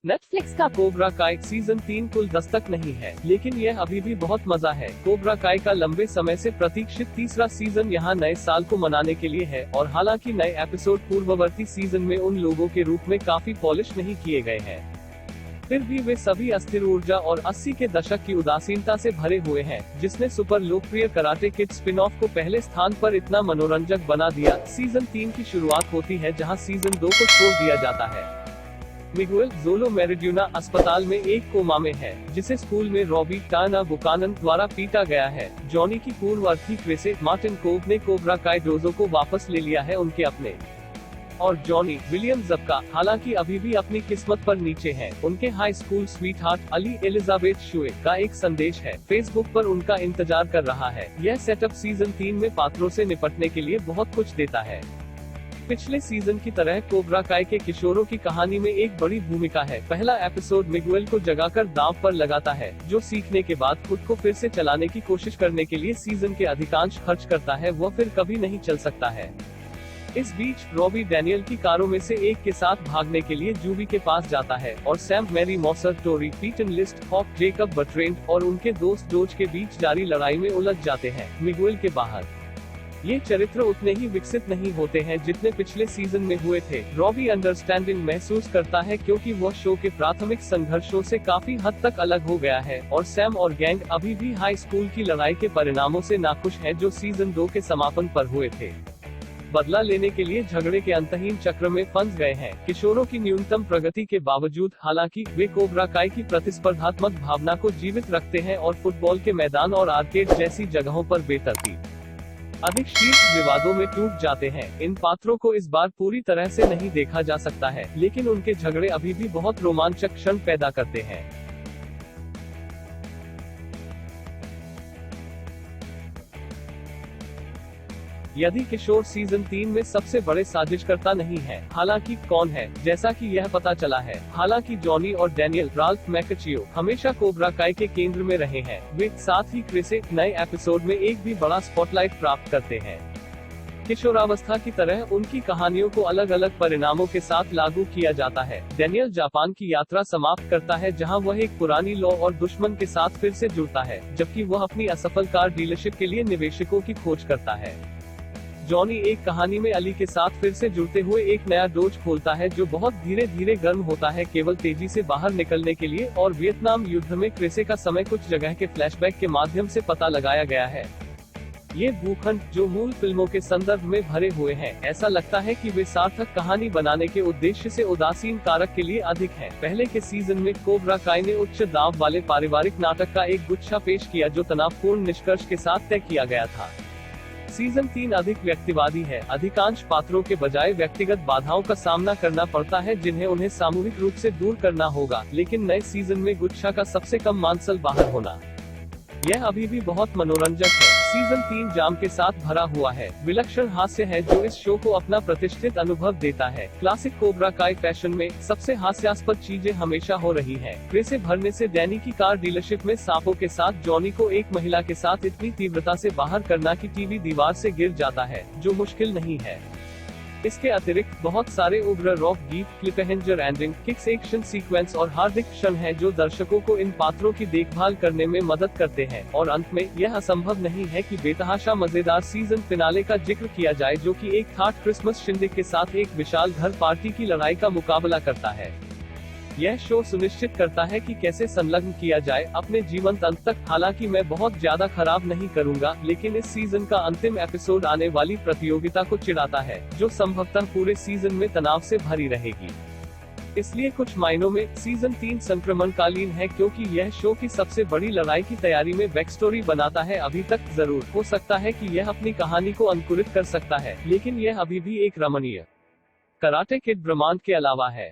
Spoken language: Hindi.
नेटफ्लिक्स का कोबरा काय सीजन 3 कुल दस्तक नहीं है, लेकिन यह अभी भी बहुत मजा है। कोबरा काय का लंबे समय से प्रतीक्षित तीसरा सीजन यहाँ नए साल को मनाने के लिए है, और हालांकि नए एपिसोड पूर्ववर्ती सीजन में उन लोगों के रूप में काफी पॉलिश नहीं किए गए हैं, फिर भी वे सभी अस्थिर ऊर्जा और 80 के दशक की उदासीनता से भरे हुए हैं, जिसने सुपर लोकप्रिय कराटे किड स्पिन ऑफ को पहले स्थान पर इतना मनोरंजक बना दिया। सीजन 3 की शुरुआत होती है जहां सीजन 2 को छोड़ दिया जाता है। मिगुएल जोलो मेरिड्यूना अस्पताल में एक कोमा में है, जिसे स्कूल में रॉबी टाना बुकानन द्वारा पीटा गया है। जॉनी की पूर्ववर्ती क्रिसे मार्टिन कोब ने कोबरा काय डोजो को वापस ले लिया है उनके अपने, और जॉनी विलियम जब्का हालांकि अभी भी अपनी किस्मत पर नीचे हैं। उनके high school sweetheart Ali Elizabeth Shue का एक संदेश है फेसबुक पर उनका इंतजार कर रहा है। यह सेटअप सीजन 3 में पात्रों से निपटने के लिए बहुत कुछ देता है। पिछले सीजन की तरह कोबरा काय के किशोरों की कहानी में एक बड़ी भूमिका है। पहला एपिसोड मिगुएल को जगाकर दांव पर लगाता है, जो सीखने के बाद खुद को फिर से चलाने की कोशिश करने के लिए सीजन के अधिकांश खर्च करता है, वह फिर कभी नहीं चल सकता है। इस बीच रॉबी डैनियल की कारों में से एक के साथ भागने के लिए जूबी के पास जाता है, और Sam Mary Mouser Tori Peyton List Hawk Jacob Bertrand और उनके दोस्त जोज के बीच जारी लड़ाई में उलझ जाते हैं। मिगुएल के बाहर ये चरित्र उतने ही विकसित नहीं होते हैं जितने पिछले सीजन में हुए थे। रॉबी अंडरस्टैंडिंग महसूस करता है क्योंकि वह शो के प्राथमिक संघर्षों से काफी हद तक अलग हो गया है, और सैम और गैंग अभी भी हाई स्कूल की लड़ाई के परिणामों से नाखुश हैं जो सीजन 2 के समापन पर हुए थे। बदला लेने के लिए झगड़े के अंतहीन चक्र में फंस गए हैं। किशोरों की न्यूनतम प्रगति के बावजूद हालांकि वे कोबरा काय की प्रतिस्पर्धात्मक भावना को जीवित रखते हैं और फुटबॉल के मैदान और आर्केड जैसी जगहों पर बेतरतीब अधिक शीर्ष विवादों में टूट जाते हैं। इन पात्रों को इस बार पूरी तरह से नहीं देखा जा सकता है, लेकिन उनके झगड़े अभी भी बहुत रोमांचक क्षण पैदा करते हैं। यदि किशोर सीजन 3 में सबसे बड़े साजिशकर्ता नहीं है, हालांकि कौन है, जैसा कि यह पता चला है। हालांकि जॉनी और डैनियल राल्फ मैकचियो हमेशा कोबरा काय के केंद्र में रहे हैं। वे साथ ही क्रिसे नए एपिसोड में एक भी बड़ा स्पॉटलाइट प्राप्त करते हैं। किशोरावस्था की तरह उनकी कहानियों को अलग अलग परिणामों के साथ लागू किया जाता है। डैनियल जापान की यात्रा समाप्त करता है, जहां वह एक पुरानी लॉ और दुश्मन के साथ फिर से जुड़ता है, जबकि वह अपनी असफल कार डीलरशिप के लिए निवेशकों की खोज करता है। जॉनी एक कहानी में अली के साथ फिर से जुड़ते हुए एक नया डोज खोलता है, जो बहुत धीरे धीरे गर्म होता है केवल तेजी से बाहर निकलने के लिए, और वियतनाम युद्ध में क्रिसे का समय कुछ जगह के फ्लैशबैक के माध्यम से पता लगाया गया है। ये भूखंड जो मूल फिल्मों के संदर्भ में भरे हुए हैं, ऐसा लगता है कि वे सार्थक कहानी बनाने के उद्देश्य से उदासीन कारक के लिए अधिक हैं। पहले के सीजन में कोबरा काय ने उच्च दाब वाले पारिवारिक नाटक का एक गुच्छा पेश किया जो तनावपूर्ण निष्कर्ष के साथ तय किया गया था। सीजन 3 अधिक व्यक्तिवादी है। अधिकांश पात्रों के बजाय व्यक्तिगत बाधाओं का सामना करना पड़ता है जिन्हें उन्हें सामूहिक रूप से दूर करना होगा, लेकिन नए सीजन में गुच्छा का सबसे कम मांसल बाहर होना, यह अभी भी बहुत मनोरंजक है। सीजन 3 जाम के साथ भरा हुआ है। विलक्षण हास्य है जो इस शो को अपना प्रतिष्ठित अनुभव देता है। क्लासिक कोबरा काय फैशन में सबसे हास्यास्पद चीजें हमेशा हो रही हैं। क्रिसे भरने से डैनी की कार डीलरशिप में सांपों के साथ जॉनी को एक महिला के साथ इतनी तीव्रता से बाहर करना कि टीवी दीवार से गिर जाता है, जो मुश्किल नहीं है। इसके अतिरिक्त बहुत सारे उग्र रॉक गीत, क्लिफहैंगर एंडिंग, किक्स एक्शन सीक्वेंस और हार्दिक क्षण हैं जो दर्शकों को इन पात्रों की देखभाल करने में मदद करते हैं। और अंत में यह असंभव नहीं है कि बेतहाशा मजेदार सीजन फिनाले का जिक्र किया जाए, जो कि एक थाट क्रिसमस शिंदिक के साथ एक विशाल घर पार्टी की लड़ाई का मुकाबला करता है। यह शो सुनिश्चित करता है कि कैसे संलग्न किया जाए अपने जीवंत अंत तक। हालांकि मैं बहुत ज्यादा खराब नहीं करूंगा, लेकिन इस सीजन का अंतिम एपिसोड आने वाली प्रतियोगिता को चिढ़ाता है, जो संभवतः पूरे सीजन में तनाव से भरी रहेगी। इसलिए कुछ मायनों में सीजन 3 संक्रमणकालीन है, क्योंकि यह शो की सबसे बड़ी लड़ाई की तैयारी में बैकस्टोरी बनाता है। अभी तक जरूर हो सकता है कि यह अपनी कहानी को अंकुरित कर सकता है, लेकिन यह अभी भी एक रमणीय कराटे किड ब्रह्मांड के अलावा है।